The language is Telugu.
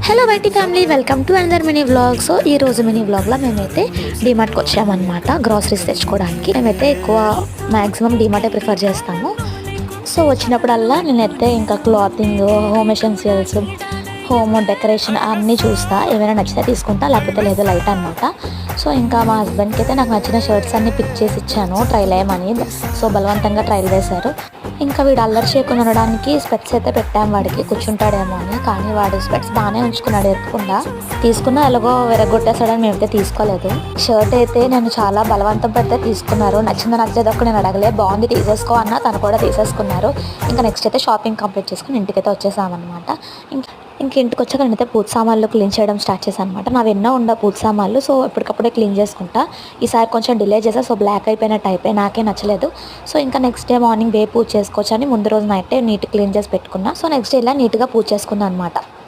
Hello baity family, welcome to another mini vlog. So ఈ రోజు మినీ వ్లాగ్లో మేమైతే డీమార్ట్కి వచ్చామన్నమాట గ్రాసరీస్ తెచ్చుకోవడానికి. మేమైతే ఎక్కువ మ్యాక్సిమం డీమార్టే ప్రిఫర్ చేస్తాము. సో వచ్చినప్పుడల్లా నేనైతే ఇంకా clothing, home essentials, home decoration అన్నీ చూస్తా. ఏమైనా నచ్చితే తీసుకుంటా, లేకపోతే లేదు లైట్ అనమాట. సో ఇంకా మా హస్బెండ్కి అయితే నాకు నచ్చిన షర్ట్స్ అన్నీ పిక్ చేసి ఇచ్చాను ట్రైల్ వేయమని. సో బలవంతంగా ట్రైల్ వేశారు. ఇంకా వీడు అల్లరి చేయకుండా ఉండడానికి స్పెట్స్ అయితే పెట్టాము వాడికి, కూర్చుంటాడేమో అని. కానీ వాడు స్పెట్స్ బాగానే ఉంచుకున్నాడు ఎత్తుకుండా. తీసుకున్నా ఎలాగో విరగొట్టేసాడని మేమైతే తీసుకోలేదు. షర్ట్ అయితే నేను చాలా బలవంతం పెడితే తీసుకున్నారు. నచ్చిందో నచ్చలేదు ఒక నేను అడగలే, బాగుంది తీసేసుకో అన్న, తను కూడా తీసేసుకున్నారు. ఇంకా నెక్స్ట్ అయితే షాపింగ్ కంప్లీట్ చేసుకుని ఇంటికైతే వచ్చేసామన్నమాట. ఇంక ఇంటికి వచ్చాక నేనైతే పూజ సామాన్లు క్లీన్ చేయడం స్టార్ట్ చేశాను అనమాట. నావి ఎన్నో ఉండ పూజ సామాన్లు, సో ఎప్పటికప్పుడే క్లీన్ చేసుకుంటా. ఈసారి కొంచెం డిలే చేసా, సో బ్లాక్ అయిపోయినట్టు అయిపోయి నాకే నచ్చలేదు. సో ఇంకా నెక్స్ట్ డే మార్నింగ్ పూజ చేసుకోవచ్చు అని ముందు రోజు నైట్ నీట్ క్లీన్ చేసి పెట్టుకున్నా. సో నెక్స్ట్ డే ఇలా నీట్గా పూజ చేసుకున్నాను అనమాట.